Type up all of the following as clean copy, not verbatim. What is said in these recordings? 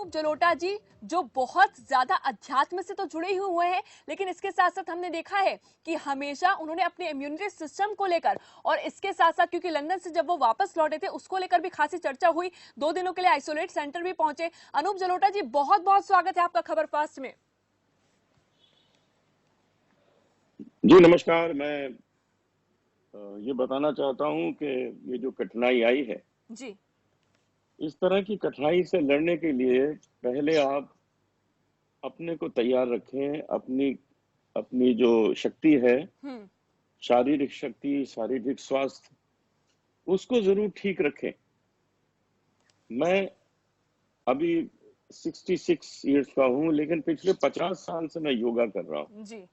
अनूप जलोटा जी जो बहुत ज्यादा अध्यात्म से तो जुड़े ही हुए हैं, लेकिन इसके साथ साथ हमने देखा है कि हमेशा उन्होंने अपने इम्यूनिटी सिस्टम को लेकर और इसके साथ साथ क्योंकि लंदन से जब वो वापस लौटे थे उसको लेकर भी खासी चर्चा हुई। 2 दिनों के लिए आइसोलेट सेंटर भी पहुंचे। अनूप जलोटा जी, बहुत बहुत स्वागत है आपका खबर फास्ट में। जी नमस्कार। मैं ये बताना चाहता हूँ कि ये जो कठिनाई आई है, जी। इस तरह की कठिनाई से लड़ने के लिए पहले आप अपने को तैयार रखें। अपनी अपनी जो शक्ति है, हम्म। शारीरिक शक्ति, शारीरिक स्वास्थ्य, उसको जरूर ठीक रखें। मैं अभी 66 इयर्स का हूँ, लेकिन पिछले 50 साल से मैं योगा कर रहा हूँ। जी।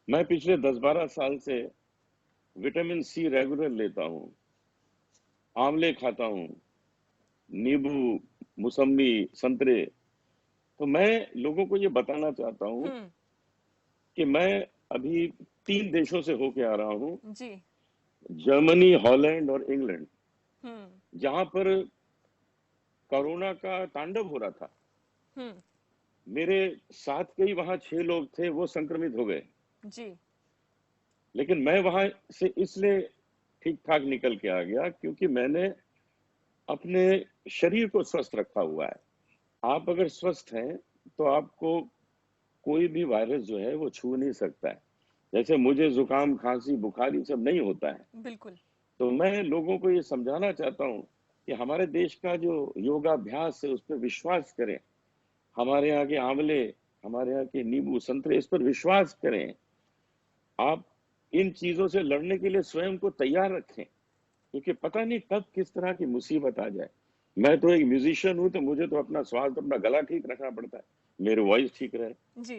मैं पिछले 10-12 साल से विटामिन सी रेगुलर लेता हूँ, आंवले खाता हूँ, नींबू, मौसम्बी, संतरे। तो मैं लोगों को ये बताना चाहता हूँ हम्म। कि मैं अभी 3 देशों से होके आ रहा हूँ, जी। जर्मनी, हॉलैंड और इंग्लैंड, हम्म। जहां पर कोरोना का तांडव हो रहा था। हम्म। मेरे साथ के ही वहां 6 लोग थे, वो संक्रमित हो गए, जी। लेकिन मैं वहां से इसलिए ठीक ठाक निकल के आ गया क्योंकि मैंने अपने शरीर को स्वस्थ रखा हुआ है। आप अगर स्वस्थ हैं तो आपको कोई भी वायरस जो है वो छू नहीं सकता है। जैसे मुझे जुकाम, खांसी, बुखार ये सब नहीं होता है। बिल्कुल। तो मैं लोगों को ये समझाना चाहता हूँ कि हमारे देश का जो योगाभ्यास है उस पर विश्वास करें। हमारे यहाँ के आंवले, हमारे यहाँ के नींबू, संतरे, इस पर विश्वास करें। आप इन चीजों से लड़ने के लिए स्वयं को तैयार रखें, क्योंकि पता नहीं कब किस तरह की मुसीबत आ जाए। मैं तो एक म्यूजिशियन हूं, तो मुझे तो अपना स्वास्थ्य, अपना गला ठीक रखना पड़ता है, मेरी वॉइस ठीक रहे, जी।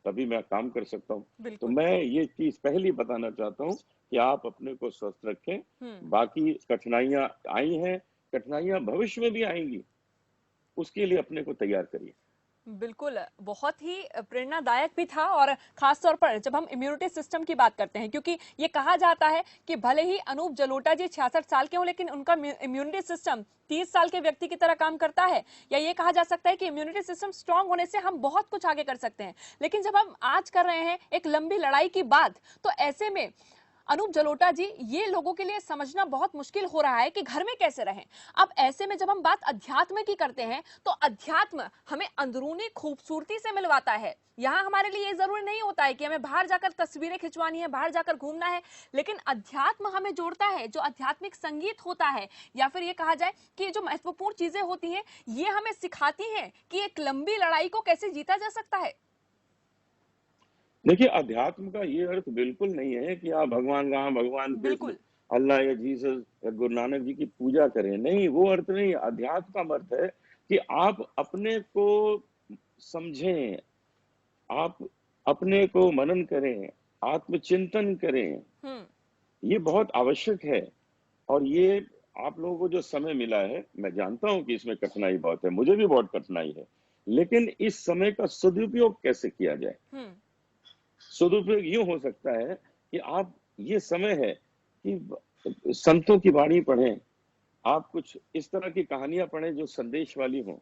तभी मैं काम कर सकता हूँ। तो बिल्कुल। मैं ये चीज पहली बताना चाहता हूँ कि आप अपने को स्वस्थ रखें। हम्म। बाकी कठिनाइयां आई हैं, कठिनाइयां भविष्य में भी आएंगी, उसके लिए अपने को तैयार करिए। बिल्कुल, बहुत ही प्रेरणादायक भी था और खास तौर पर जब हम इम्यूनिटी सिस्टम की बात करते हैं, क्योंकि ये कहा जाता है कि भले ही अनूप जलोटा जी 66 साल के हों, लेकिन उनका इम्यूनिटी सिस्टम 30 साल के व्यक्ति की तरह काम करता है। या ये कहा जा सकता है कि इम्यूनिटी सिस्टम स्ट्रांग होने से हम बहुत कुछ आगे कर सकते हैं। लेकिन जब हम आज कर रहे हैं एक लंबी लड़ाई की बात, तो ऐसे में अनूप जलोटा जी, ये लोगों के लिए समझना बहुत मुश्किल हो रहा है कि घर में कैसे रहें। अब ऐसे में जब हम बात अध्यात्म की करते हैं, तो अध्यात्म हमें अंदरूनी खूबसूरती से मिलवाता है। यहाँ हमारे लिए ये जरूरी नहीं होता है कि हमें बाहर जाकर तस्वीरें खिंचवानी है, बाहर जाकर घूमना है, लेकिन अध्यात्म हमें जोड़ता है। जो आध्यात्मिक संगीत होता है, या फिर ये कहा जाए कि जो महत्वपूर्ण चीजें होती हैं, ये हमें सिखाती हैं कि एक लंबी लड़ाई को कैसे जीता जा सकता है। देखिए, अध्यात्म का ये अर्थ बिल्कुल नहीं है कि आप भगवान राम, भगवान कृष्ण, बिल्कुल। अल्लाह या जीसस या गुरु नानक जी की पूजा करें। नहीं, वो अर्थ नहीं। अध्यात्म का अर्थ है कि आप अपने को समझें, आप अपने को मनन करें, आत्मचिंतन करें। हम्म। ये बहुत आवश्यक है। और ये आप लोगों को जो समय मिला है, मैं जानता हूं कि इसमें कठिनाई बहुत है, मुझे भी बहुत कठिनाई है, लेकिन इस समय का सदुपयोग कैसे किया जाए? हम्म। सदुपयोग यूं हो सकता है कि आप, ये समय है कि संतों की वाणी पढ़ें, आप कुछ इस तरह की कहानियां पढ़ें जो संदेश वाली हों,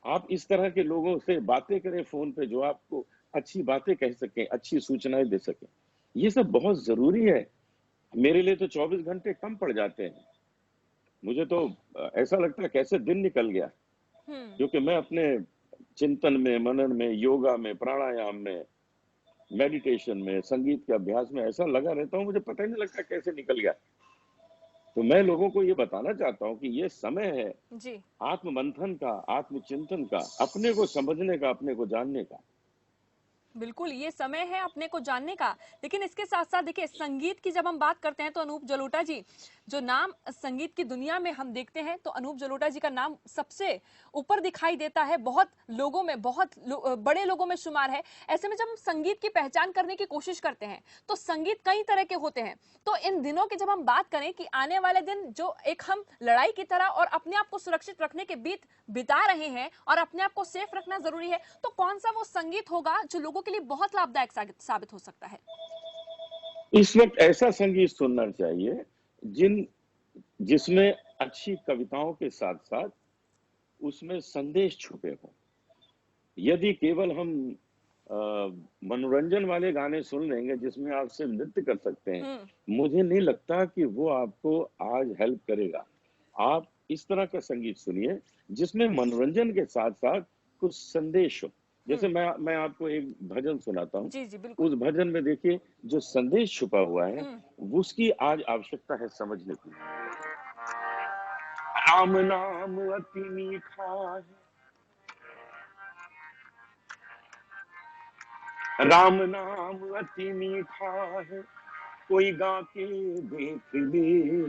आप इस तरह के लोगों से बातें करें फोन पे जो आपको अच्छी बातें कह सकें, अच्छी सूचनाएं दे सकें। ये सब बहुत जरूरी है। मेरे लिए तो 24 घंटे कम पड़ जाते हैं। मुझे तो ऐसा लगता है कैसे दिन निकल गया, हम्म। क्योंकि मैं अपने चिंतन में, मनन में, योगा में, प्राणायाम में, मेडिटेशन में, संगीत के अभ्यास में ऐसा लगा रहता हूँ, मुझे पता ही नहीं लगता कैसे निकल गया। तो मैं लोगों को ये बताना चाहता हूँ कि ये समय है जी। आत्म मंथन का, आत्मचिंतन का, अपने को समझने का, अपने को जानने का। बिल्कुल, ये समय है अपने को जानने का। लेकिन इसके साथ साथ देखिए, संगीत की जब हम बात करते हैं तो अनूप जलोटा जी, जो नाम संगीत की दुनिया में हम देखते हैं, तो अनूप जलोटा जी का नाम सबसे ऊपर दिखाई देता है। बहुत लोगों में, बड़े लोगों में शुमार है। ऐसे में जब हम संगीत की पहचान करने की कोशिश करते हैं, तो संगीत कई तरह के होते हैं। तो इन दिनों की जब हम बात करें कि आने वाले दिन जो एक हम लड़ाई की तरह और अपने आप को सुरक्षित रखने के बीच बिता रहे हैं और अपने आप को सेफ रखना जरूरी है, तो कौन सा वो संगीत होगा जो लोगों के लिए बहुत लाभदायक साबित हो सकता है? इस वक्त ऐसा संगीत सुनना चाहिए जिसमें अच्छी कविताओं के साथ साथ उसमें संदेश छुपे हों। यदि केवल हम अ, मनोरंजन वाले गाने सुन लेंगे जिसमें आप सिर्फ नृत्य कर सकते हैं, हम्म। मुझे नहीं लगता कि वो आपको आज हेल्प करेगा। आप इस तरह का संगीत सुनिए जिसमें मनोरंजन के साथ-साथ कुछ संदेश हो। जैसे हम्म। मैं आपको एक भजन सुनाता हूँ। जी जी बिल्कुल। उस भजन में देखिए जो संदेश छुपा हुआ है, हम्म। उसकी आज आवश्यकता है समझने की। राम नाम अति मीठा है, राम नाम अति मीठा है, कोई गा के देख ले।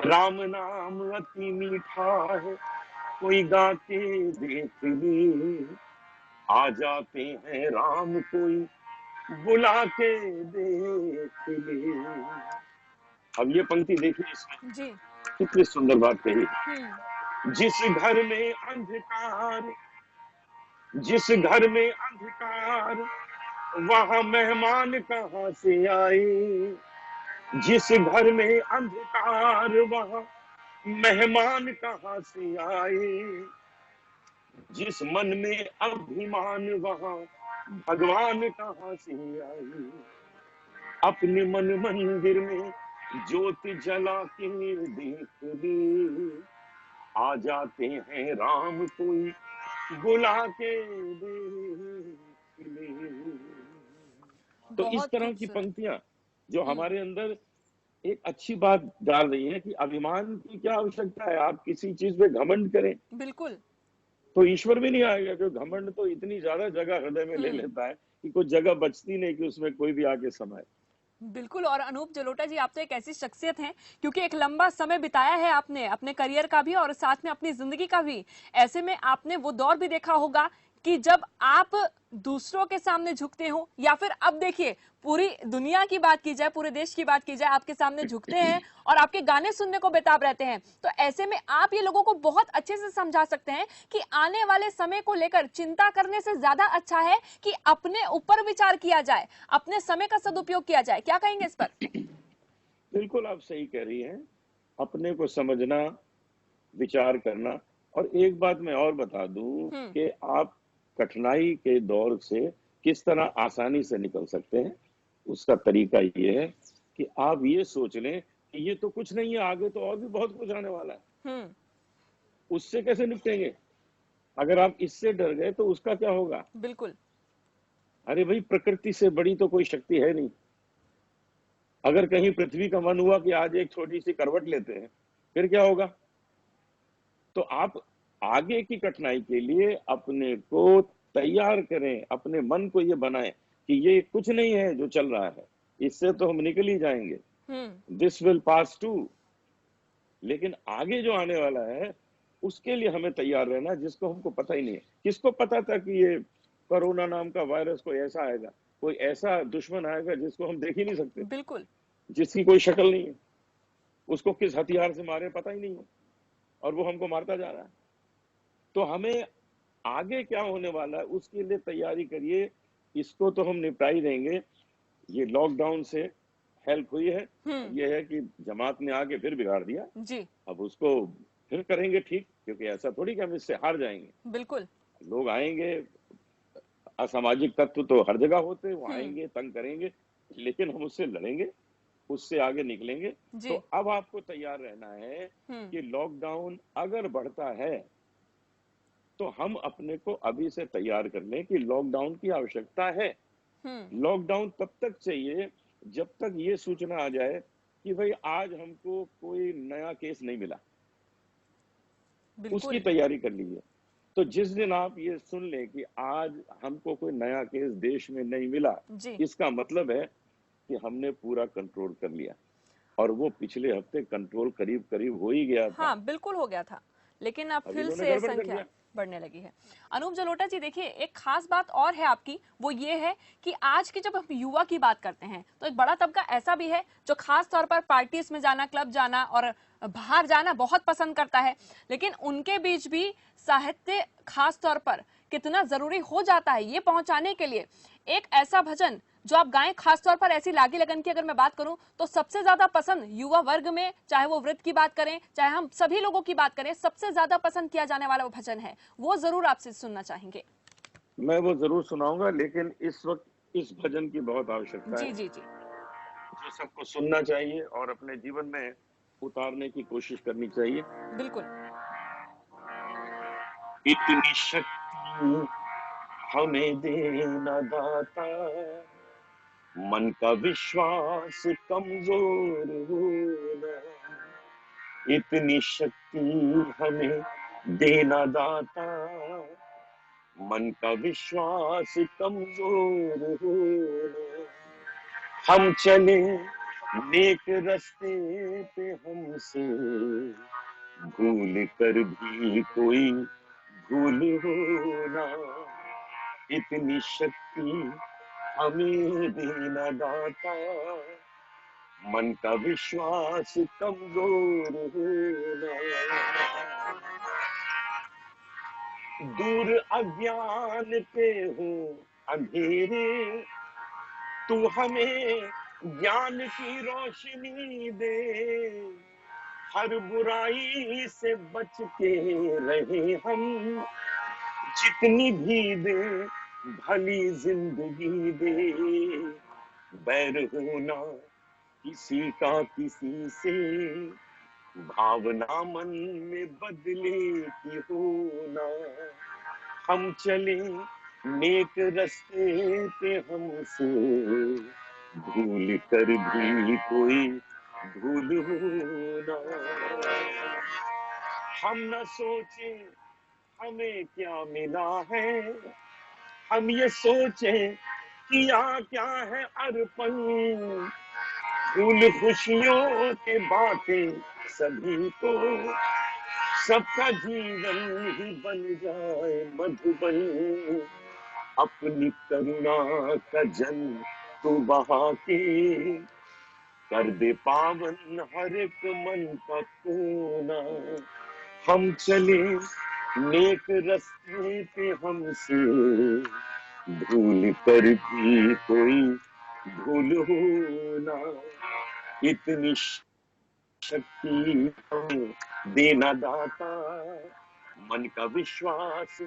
राम नाम अति मीठा है, कोई गा के देख ले। आ जाते हैं राम कोई बुला के देख ले। अब ये पंक्ति देखिए इसमें जी। कितनी सुंदर बात कही। हम्म। जिस घर में अंधकार, जिस घर में अंधकार, वहां मेहमान कहाँ से आए। जिस घर में अंधकार, वहां मेहमान कहाँ से आए। जिस मन में अभिमान, वहां भगवान कहाँ से आए। अपने मन मंदिर में ज्योत जला के देख ले। आ जाते हैं राम कोई बुला के देख ले। तो इस बहुत तरह की खूबसूरत। पंक्तियां जो हम्म। हमारे अंदर एक अच्छी बात डाल रही है कि अभिमान की क्या आवश्यकता है। आप किसी चीज पे घमंड करें बिल्कुल। तो ईश्वर भी नहीं आएगा, क्योंकि घमंड तो इतनी ज्यादा जगह हृदय में ले हम्म। लेता है कि कोई जगह बचती नहीं कि उसमें कोई भी आके समाये। बिल्कुल। और अनूप जलोटा जी, आप तो एक ऐसी शख्सियत हैं क्योंकि एक लंबा समय बिताया है आपने अपने करियर का भी और साथ में अपनी जिंदगी का भी। ऐसे में आपने वो दौर भी देखा होगा कि जब आप दूसरों के सामने झुकते हो, या फिर अब देखिए पूरी दुनिया की बात की जाए, पूरे देश की बात की जाए, आपके सामने झुकते हैं और आपके गाने सुनने को बेताब रहते हैं। तो ऐसे में आप ये लोगों को बहुत अच्छे से समझा सकते हैं कि आने वाले समय को लेकर चिंता करने से ज्यादा अच्छा है कि अपने ऊपर विचार किया जाए, अपने समय का सदुपयोग किया जाए। क्या कहेंगे इस पर? बिल्कुल आप सही कह रही हैं। अपने को समझना, विचार करना। और एक बात मैं और बता दूं हम्म। कि आप कठिनाई के दौर से किस तरह आसानी से निकल सकते हैं। उसका तरीका ये है कि आप ये सोच लें कि ये तो कुछ नहीं है, आगे तो और भी बहुत कुछ आने वाला है। हम्म। उससे कैसे निपटेंगे? अगर आप इससे डर गए तो उसका क्या होगा? बिल्कुल। अरे भाई, प्रकृति से बड़ी तो कोई शक्ति है नहीं। अगर कहीं पृथ्वी का मन हुआ कि आज एक छोटी सी करवट लेते हैं, फिर क्या होगा? तो आप आगे की कठिनाई के लिए अपने को तैयार करें, अपने मन को ये बनाएं कि ये कुछ नहीं है जो चल रहा है, इससे तो हम निकल ही जाएंगे। Hmm. This will pass too. लेकिन आगे जो आने वाला है उसके लिए हमें तैयार रहना, जिसको हमको पता ही नहीं है। किसको पता था कि ये कोरोना नाम का वायरस कोई ऐसा आएगा, कोई ऐसा दुश्मन आएगा जिसको हम देख ही नहीं सकते, बिल्कुल। जिसकी कोई शक्ल नहीं है, उसको किस हथियार से मारे पता ही नहीं है, और वो हमको मारता जा रहा है। तो हमें आगे क्या होने वाला है उसके लिए तैयारी करिए। इसको तो हम निपटा ही देंगे। ये लॉकडाउन से हेल्प हुई है। अब हम्म। ये है कि जमात ने आके फिर बिगाड़ दिया। जी। अब उसको फिर करेंगे ठीक, क्योंकि ऐसा थोड़ी कि हम इससे हार जाएंगे। बिल्कुल। लोग आएंगे, असामाजिक तत्व तो हर जगह होते हैं, वो हम्म। आएंगे, तंग करेंगे, लेकिन हम उससे लड़ेंगे, उससे आगे निकलेंगे। तो जी। अब आपको तैयार रहना है हम्म। कि लॉकडाउन अगर बढ़ता है तो हम अपने को अभी से तैयार कर लें कि लॉकडाउन की आवश्यकता है। हम्म। लॉकडाउन तब तक चाहिए जब तक ये सूचना आ जाए कि भाई आज हमको कोई नया केस नहीं मिला। उसकी बिल्कुल। तैयारी कर लीजिए। तो जिस दिन आप ये सुन लें कि आज हमको कोई नया केस देश में नहीं मिला, जी। इसका मतलब है कि हमने पूरा कंट्रोल कर लिया। और वो पिछले हफ्ते कंट्रोल करीब करीब हो ही गया था। हाँ बिल्कुल हो गया था, लेकिन अब अब फिर इन्होंने से गड़बड़ कर संख्या दिया। बढ़ने लगी है। अनूप जलोटा जी, देखिए एक खास बात और है आपकी, वो ये है कि आज की जब हम युवा की बात करते हैं तो एक बड़ा तबका ऐसा भी है जो खास तौर पर पार्टीज में जाना, क्लब जाना और बाहर जाना बहुत पसंद करता है। लेकिन उनके बीच भी साहित्य खास तौर पर कितना जरूरी हो जाता है ये पहुंचाने के लिए। एक ऐसा भजन जो आप गाएं, खासतौर पर ऐसी लागी लगन की अगर मैं बात करूं तो सबसे ज्यादा पसंद युवा वर्ग में, चाहे वो वृद्ध की बात करें, चाहे हम सभी लोगों की बात करें, सबसे ज्यादा पसंद किया जाने वाला वो भजन है, वो जरूर आपसे सुनना चाहेंगे। मैं वो जरूर सुनाऊंगा, लेकिन इस वक्त इस भजन की बहुत आवश्यकता जी है, जी जी। जो सबको सुनना चाहिए और अपने जीवन में उतारने की कोशिश करनी चाहिए। बिल्कुल। इतनी शक्ति हमें देना दाता, मन का विश्वास कमजोर होना। इतनी शक्ति हमें देना दाता, मन का विश्वास कमजोर होना। हम चले नेक रास्ते पे, हमसे भूल कर भी कोई भूल होना। इतनी शक्ति हमें देना दाता, मन का विश्वास कमजोर होना। दूर अज्ञान पे हो अंधेरे, तू हमें ज्ञान की रोशनी दे। हर बुराई से बच के रहे हम, जितनी भी दे भली जिंदगी दे। बैर होना किसी का किसी से, भावना मन में बदले की होना। हम चले नेक रास्ते पे, हमसे भूल कर भी कोई भूल होना। हम न सोचे हमें क्या मिला है, हम ये सोचे किया क्या है अर्पण। फूल खुशियों के बाटे सभी को, सबका जीवन ही बन जाए मधुबन। अपनी करुणा का जल तू बहा के, कर दे पावन हर एक मन का कोना। हम चले नेक रास्ते पे, हमसे भूल कर भी कोई भूल होना। इतनी शक्ति हमें देना दाता, मन का विश्वास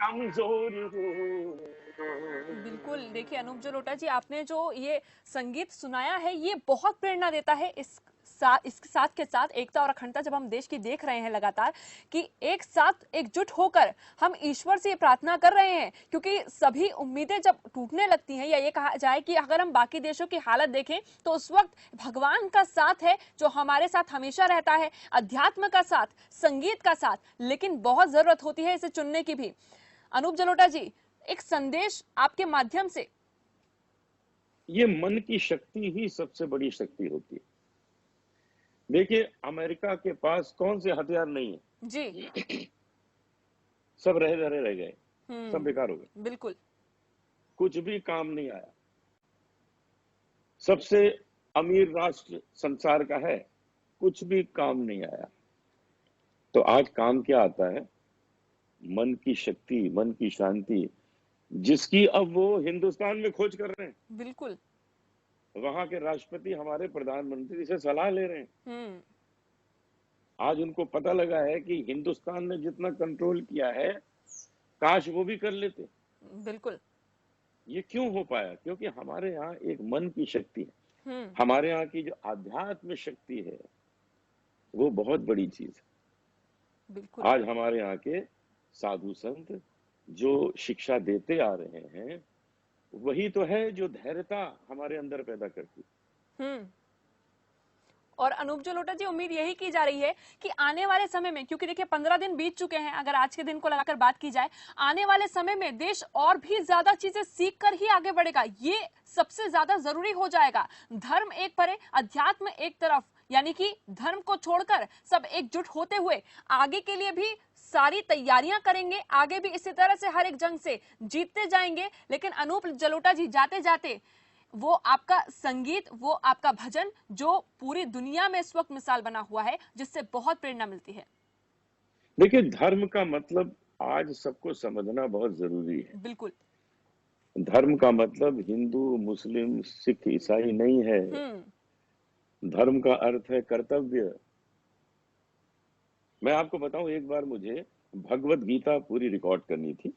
कमजोर होना। बिल्कुल, देखिए अनूप जलोटा जी, आपने जो ये संगीत सुनाया है ये बहुत प्रेरणा देता है। इसके साथ के साथ एकता और अखंडता जब हम देश की देख रहे हैं लगातार कि एक साथ एकजुट होकर हम ईश्वर से ये प्रार्थना कर रहे हैं, क्योंकि सभी उम्मीदें जब टूटने लगती हैं, या ये कहा जाए कि अगर हम बाकी देशों की हालत देखें तो उस वक्त भगवान का साथ है जो हमारे साथ हमेशा रहता है, अध्यात्म का साथ, संगीत का साथ, लेकिन बहुत जरूरत होती है इसे चुनने की भी। अनूप जलोटा जी, एक संदेश आपके माध्यम से। ये मन की शक्ति ही सबसे बड़ी शक्ति होती है। देखिए, अमेरिका के पास कौन से हथियार नहीं है, जी। सब रह गए, सब बेकार हो गए, बिल्कुल। कुछ भी काम नहीं आया। सबसे अमीर राष्ट्र संसार का है, कुछ भी काम नहीं आया। तो आज काम क्या आता है? मन की शक्ति, मन की शांति, जिसकी अब वो हिंदुस्तान में खोज कर रहे हैं। बिल्कुल। वहां के राष्ट्रपति हमारे प्रधानमंत्री से सलाह ले रहे हैं। आज उनको पता लगा है कि हिंदुस्तान ने जितना कंट्रोल किया है, काश वो भी कर लेते। बिल्कुल। ये क्यों हो पाया? क्योंकि हमारे यहाँ एक मन की शक्ति है, हमारे यहाँ की जो आध्यात्म शक्ति है वो बहुत बड़ी चीज है। बिल्कुल। आज हमारे यहाँ के साधु संत जो शिक्षा देते आ रहे हैं, वही तो है जो धैर्यता हमारे अंदर पैदा करती है। और अनूप जलोटा जी, उम्मीद यही की जा रही है कि आने वाले समय में, क्योंकि देखिए 15 दिन बीत चुके हैं, अगर आज के दिन को लगाकर बात की जाए, आने वाले समय में देश और भी ज्यादा चीजें सीख कर ही आगे बढ़ेगा। ये सबसे ज्यादा जरूरी हो जाएगा। धर्म एक परे, अध्यात्म एक तरफ, यानी कि धर्म को छोड़कर सब एकजुट होते हुए आगे के लिए भी सारी तैयारियां करेंगे, आगे भी इसी तरह से हर एक जंग से जीतते जाएंगे। लेकिन अनूप जलोटा जी, जाते जाते वो आपका संगीत, वो आपका भजन जो पूरी दुनिया में इस वक्त मिसाल बना हुआ है, जिससे बहुत प्रेरणा मिलती है। देखिए, धर्म का मतलब आज सबको समझना बहुत जरूरी है। बिल्कुल। धर्म का मतलब हिंदू, मुस्लिम, सिख, ईसाई नहीं है। धर्म का अर्थ है कर्तव्य। मैं आपको बताऊं, एक बार मुझे भगवत गीता पूरी रिकॉर्ड करनी थी,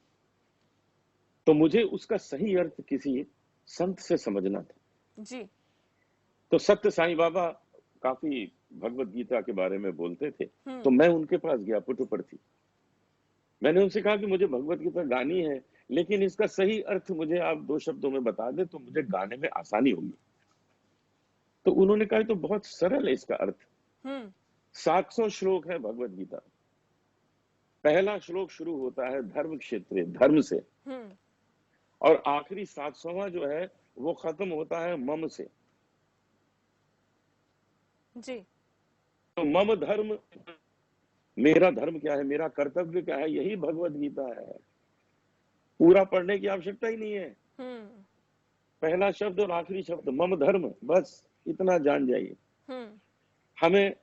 तो मुझे उसका सही अर्थ किसी संत से समझना था। जी। तो सत्य साईं बाबा काफी भगवत गीता के बारे में बोलते थे, तो मैं उनके पास गया पुट्टपर्थी। मैंने उनसे कहा कि मुझे भगवत गीता गानी है, लेकिन इसका सही अर्थ मुझे आप 2 शब्दों में बता दें तो मुझे गाने में आसानी होगी। तो उन्होंने कहा तो बहुत सरल है इसका अर्थ। 700 श्लोक है भगवत गीता। पहला श्लोक शुरू होता है धर्म क्षेत्र, धर्म से, और आखिरी 700वां जो है वो खत्म होता है मम से। जी। तो मम धर्म, मेरा धर्म क्या है, मेरा कर्तव्य क्या है, यही भगवत गीता है। पूरा पढ़ने की आवश्यकता ही नहीं है। पहला शब्द और आखिरी शब्द मम धर्म, बस इतना जान जाइए। हमें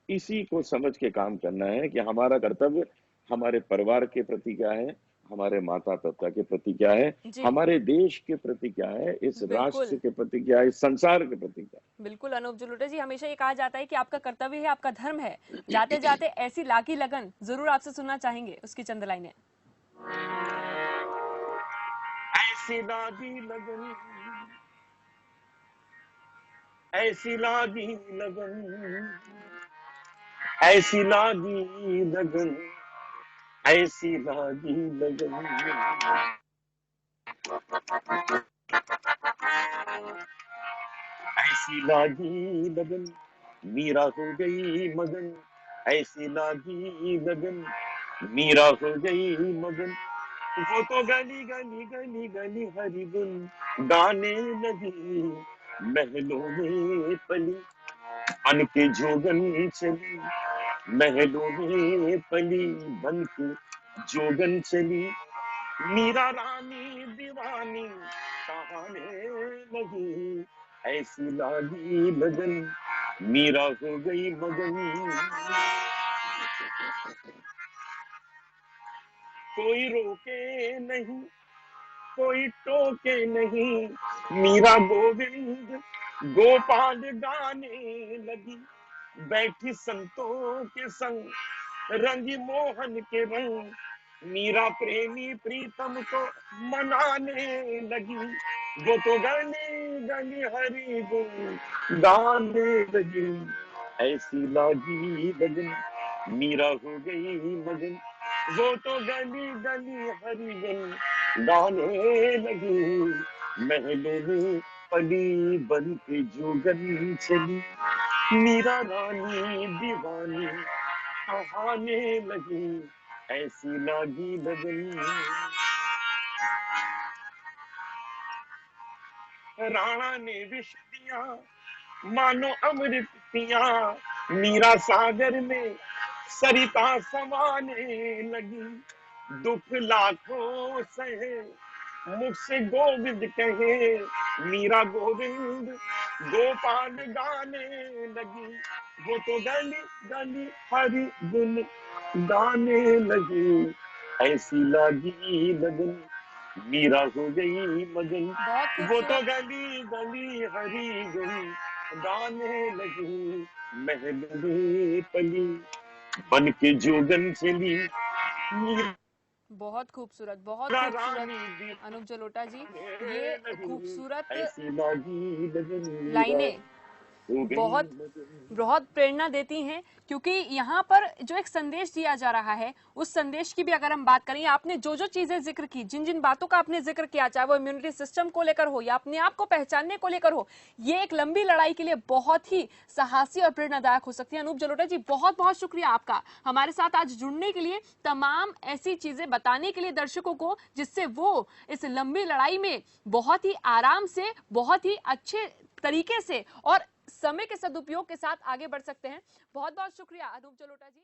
इसी को समझ के काम करना है कि हमारा कर्तव्य हमारे परिवार के प्रति क्या है, हमारे माता पिता के प्रति क्या है, हमारे देश के प्रति क्या है, इस राष्ट्र के प्रति क्या है, इस संसार के प्रति क्या है। बिल्कुल अनूप जलोटा जी, हमेशा ये कहा जाता है कि आपका कर्तव्य है, आपका धर्म है। जाते जाते ऐसी लागी लगन जरूर आपसे सुनना चाहेंगे, उसकी चंद लाइनें। ऐसी लागी लगन, ऐसी लागी लगन, ऐसी लागी लगन, ऐसी लागी लगन, ऐसी लागी लगन, मीरा हो गई मगन, ऐसी लागी लगन, मीरा हो गई मगन। वो तो गली गली गली गली हरि गुन गाने लगी, महलों में पली बन के जोगन चली, महलों में पली बन के जोगन चली। मीरा रानी दीवानी कहाने लगी, ऐसी लागी लगन, मीरा हो गई मगन। कोई रोके नहीं, कोई टोके नहीं, मीरा गोविंद गोपाल गाने लगी। बैठी संतों के संग रंगी मोहन के रंग, मीरा प्रेमी प्रीतम को मनाने लगी। वो तो गली गली हरि गुन गाने लगी, ऐसी लागी लगन, मीरा हो गई मगन। वो तो गली गली हरि गुन गाने लगी, महलों में पली बन के जोगन चली। मीरा रानी दीवानी कहाने लगी, ऐसी लागी लगन। राणा ने विष दिया मानो अमृत पिया, मीरा सागर में सरिता समाने लगी। दुख लाखों सहे मुख से गोविंद कहे, मीरा गोविंद गोपाल गाने लगी। वो तो गली गली हरि गुन गाने लगी, ऐसी लागी लगन, मीरा हो गई मगन। वो तो गली गली हरि गुन गाने लगी, महल में पली बन के जोगन चली। बहुत खूबसूरत, बहुत खूबसूरत अनूप जलोटा जी, ये खूबसूरत लाइनें बहुत बहुत प्रेरणा देती हैं, क्योंकि यहाँ पर जो एक संदेश दिया जा रहा है उस संदेश की भी अगर हम बात करें, आपने जो जो चीजें जिक्र की, जिन जिन बातों का आपने जिक्र किया, चाहे वो इम्यूनिटी सिस्टम को लेकर हो या अपने आप को पहचानने को लेकर हो, ये एक लंबी लड़ाई के लिए बहुत ही साहसी और प्रेरणादायक हो सकती है। अनूप जलोटा जी, बहुत बहुत शुक्रिया आपका हमारे साथ आज जुड़ने के लिए, तमाम ऐसी चीजें बताने के लिए दर्शकों को, जिससे वो इस लंबी लड़ाई में बहुत ही आराम से, बहुत ही अच्छे तरीके से और समय के सदुपयोग के साथ आगे बढ़ सकते हैं। बहुत बहुत शुक्रिया अनूप जलोटा जी।